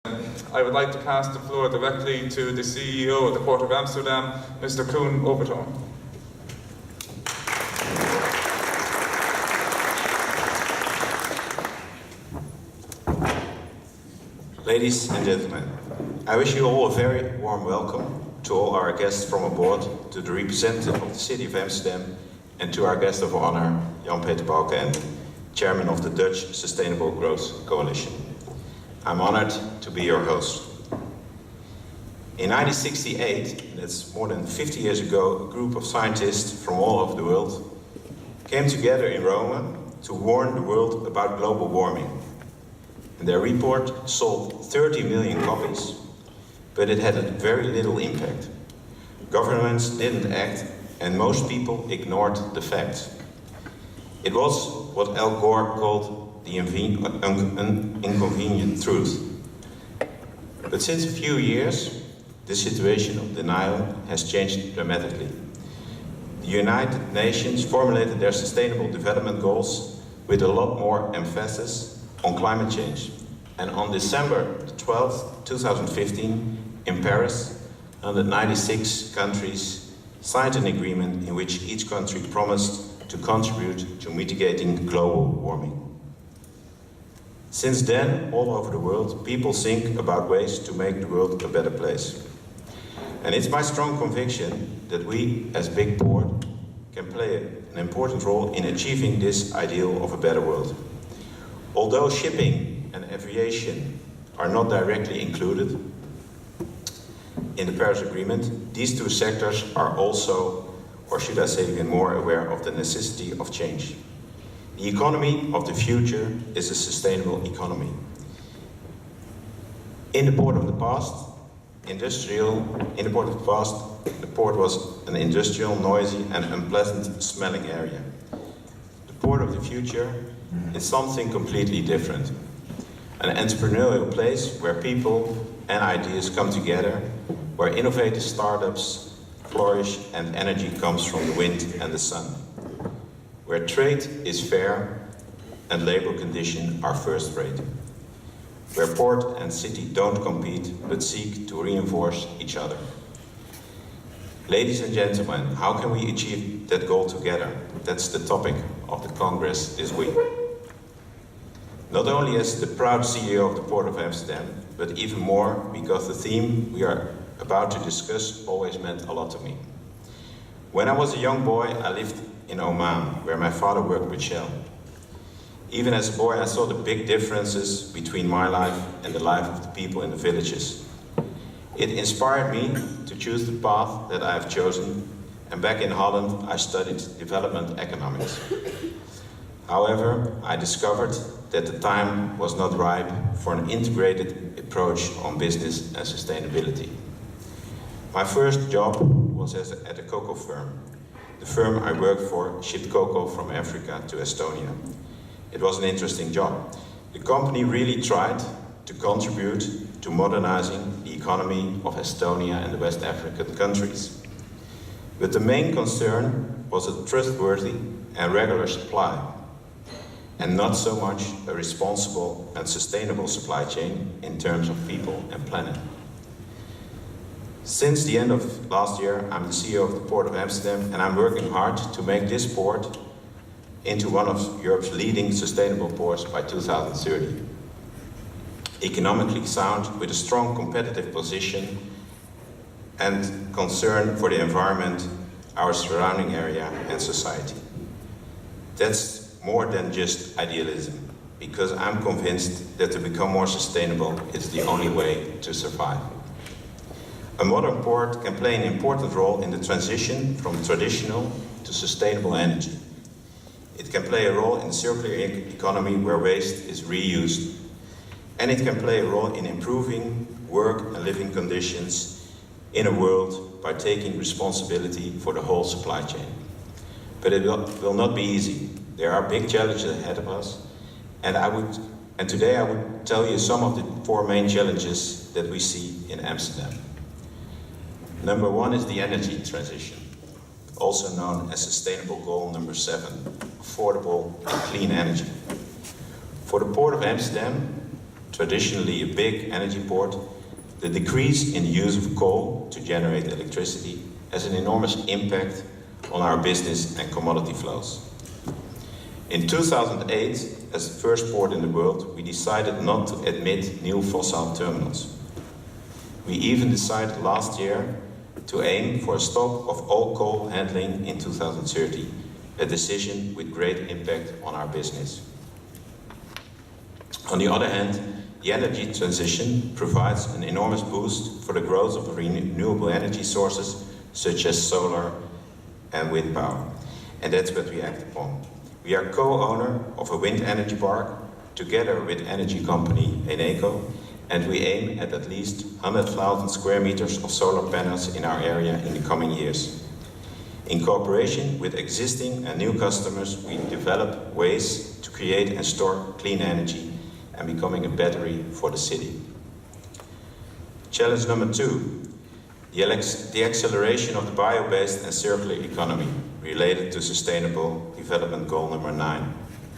I would like to pass the floor directly to the CEO of the Port of Amsterdam, Mr. Koen Overtoom. Ladies and gentlemen, I wish you all a very warm welcome to all our guests from abroad, to the representative of the City of Amsterdam, and to our guest of honor, Jan-Peter Balkenende, Chairman of the Dutch Sustainable Growth Coalition. I'm honored to be your host. In 1968, that's more than 50 years ago, a group of scientists from all over the world came together in Rome to warn the world about global warming. And their report sold 30 million copies, but it had a very little impact. Governments didn't act, and most people ignored the facts. It was what Al Gore called the inconvenient truth. But since a few years, the situation of denial has changed dramatically. The United Nations formulated their Sustainable Development Goals with a lot more emphasis on climate change. And on December 12, 2015, in Paris, 196 countries signed an agreement in which each country promised to contribute to mitigating global warming. Since then, all over the world, people think about ways to make the world a better place. And it's my strong conviction that we, as Big Port, can play an important role in achieving this ideal of a better world. Although shipping and aviation are not directly included in the Paris Agreement, these two sectors are also, or should I say even more, aware of the necessity of change. The economy of the future is a sustainable economy. In the port of the past, the port was an industrial, noisy and unpleasant smelling area. The port of the future is something completely different. An entrepreneurial place where people and ideas come together, where innovative startups flourish and energy comes from the wind and the sun, where trade is fair and labor conditions are first rate, where port and city don't compete but seek to reinforce each other. Ladies and gentlemen, how can we achieve that goal together? That's the topic of the Congress this week. Not only as the proud CEO of the Port of Amsterdam, but even more because the theme we are about to discuss always meant a lot to me. When I was a young boy, I lived in Oman, where my father worked with Shell. Even as a boy, I saw the big differences between my life and the life of the people in the villages. It inspired me to choose the path that I have chosen, and back in Holland, I studied development economics. However, I discovered that the time was not ripe for an integrated approach on business and sustainability. My first job was at a cocoa firm. The firm I worked for shipped cocoa from Africa to Estonia. It was an interesting job. The company really tried to contribute to modernizing the economy of Estonia and the West African countries. But the main concern was a trustworthy and regular supply, and not so much a responsible and sustainable supply chain in terms of people and planet. Since the end of last year, I'm the CEO of the Port of Amsterdam, and I'm working hard to make this port into one of Europe's leading sustainable ports by 2030. Economically sound, with a strong competitive position and concern for the environment, our surrounding area and society. That's more than just idealism, because I'm convinced that to become more sustainable is the only way to survive. A modern port can play an important role in the transition from traditional to sustainable energy. It can play a role in circular economy where waste is reused, and it can play a role in improving work and living conditions in a world by taking responsibility for the whole supply chain. But it will not be easy. There are big challenges ahead of us, and today I would tell you some of the four main challenges that we see in Amsterdam. Number one is the energy transition, also known as Sustainable Goal number 7, affordable and clean energy. For the Port of Amsterdam, traditionally a big energy port, the decrease in the use of coal to generate electricity has an enormous impact on our business and commodity flows. In 2008, as the first port in the world, we decided not to admit new fossil terminals. We even decided last year to aim for a stop of all coal handling in 2030, a decision with great impact on our business. On the other hand, the energy transition provides an enormous boost for the growth of renewable energy sources such as solar and wind power, and that's what we act upon. We are co-owner of a wind energy park together with energy company Eneco, and we aim at least 100,000 square meters of solar panels in our area in the coming years. In cooperation with existing and new customers, we develop ways to create and store clean energy and becoming a battery for the city. Challenge number 2, the acceleration of the bio-based and circular economy related to Sustainable Development Goal number 9,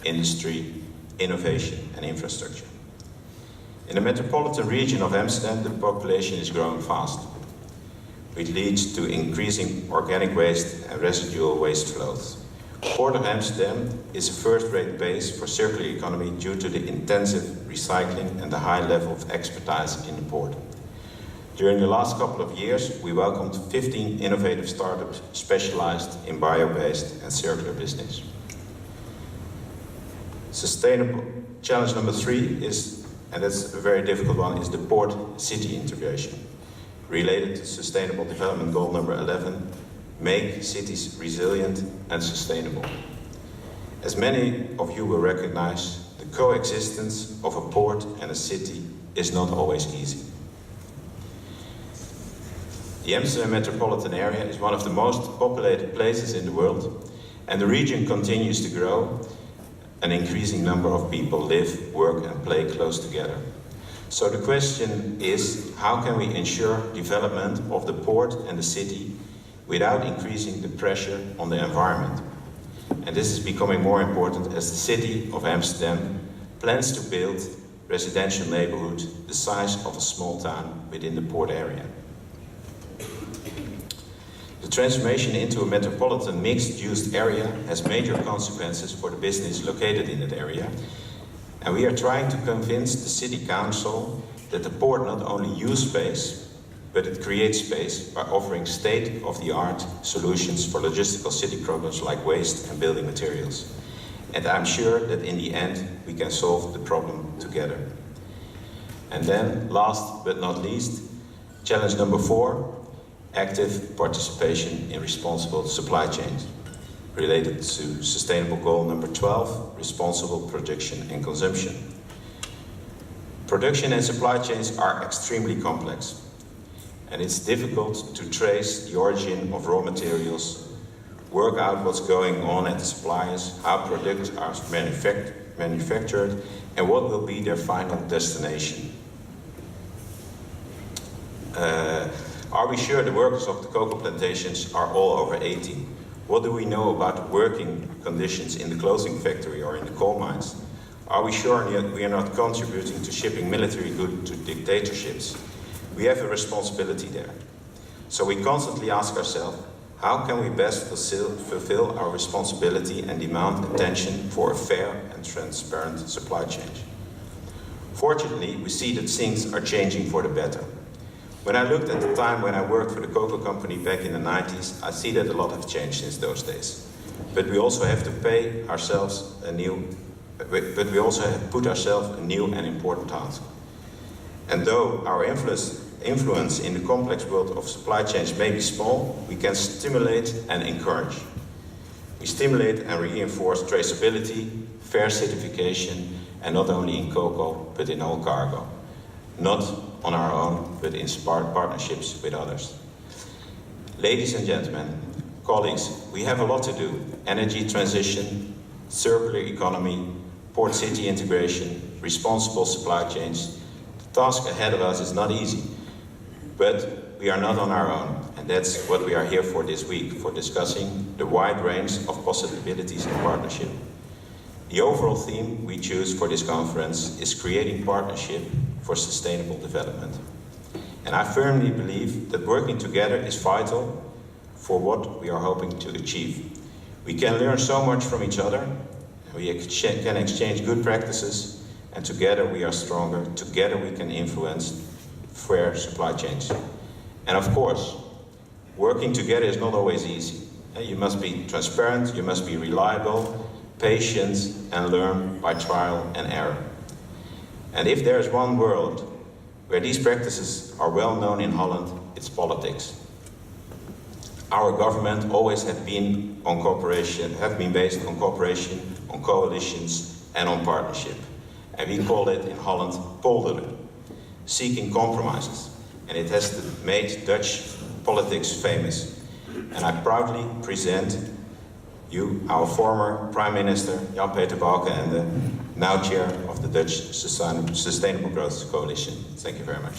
industry, innovation and infrastructure. In the metropolitan region of Amsterdam, the population is growing fast, which leads to increasing organic waste and residual waste flows. Port of Amsterdam is a first-rate base for circular economy due to the intensive recycling and the high level of expertise in the port. During the last couple of years, we welcomed 15 innovative startups specialized in bio-based and circular business. Sustainable challenge number 3 is, and that's a very difficult one, is the port-city integration. Related to Sustainable Development Goal number 11, make cities resilient and sustainable. As many of you will recognize, the coexistence of a port and a city is not always easy. The Amsterdam metropolitan area is one of the most populated places in the world, and the region continues to grow. An increasing number of people live, work and play close together. So the question is, how can we ensure development of the port and the city without increasing the pressure on the environment? And this is becoming more important as the city of Amsterdam plans to build residential neighborhood the size of a small town within the port area. The transformation into a metropolitan mixed-use area has major consequences for the business located in that area. And we are trying to convince the city council that the port not only uses space, but it creates space by offering state-of-the-art solutions for logistical city problems like waste and building materials. And I'm sure that in the end, we can solve the problem together. And then, last but not least, challenge number 4, active participation in responsible supply chains, related to Sustainable Goal number 12, responsible production and consumption. Production and supply chains are extremely complex, and it's difficult to trace the origin of raw materials, work out what's going on at the suppliers, how products are manufactured, and what will be their final destination. Are we sure the workers of the cocoa plantations are all over 18? What do we know about working conditions in the clothing factory or in the coal mines? Are we sure we are not contributing to shipping military goods to dictatorships? We have a responsibility there. So we constantly ask ourselves, how can we best fulfill our responsibility and demand attention for a fair and transparent supply chain? Fortunately, we see that things are changing for the better. When I looked at the time when I worked for the cocoa company back in the 90s, I see that a lot has changed since those days. But we also have to put ourselves a new and important task. And though our influence in the complex world of supply chains may be small, we can stimulate and encourage. We stimulate and reinforce traceability, fair certification, and not only in cocoa, but in all cargo. Not on our own, but in partnerships with others. Ladies and gentlemen, colleagues, we have a lot to do. Energy transition, circular economy, port city integration, responsible supply chains. The task ahead of us is not easy, but we are not on our own. And that's what we are here for this week, for discussing the wide range of possibilities in partnership. The overall theme we choose for this conference is creating partnership for sustainable development. And I firmly believe that working together is vital for what we are hoping to achieve. We can learn so much from each other, we can exchange good practices, and together we are stronger, together we can influence fair supply chains. And of course, working together is not always easy. You must be transparent, you must be reliable, patient, and learn by trial and error. And if there is one world where these practices are well known in Holland, it's politics. Our government always have been based on cooperation, on coalitions, and on partnership. And we call it in Holland polderen, seeking compromises. And it has made Dutch politics famous. And I proudly present you, our former Prime Minister, Jan-Peter Balken, and the now Chair of the Dutch Sustainable Growth Coalition. Thank you very much.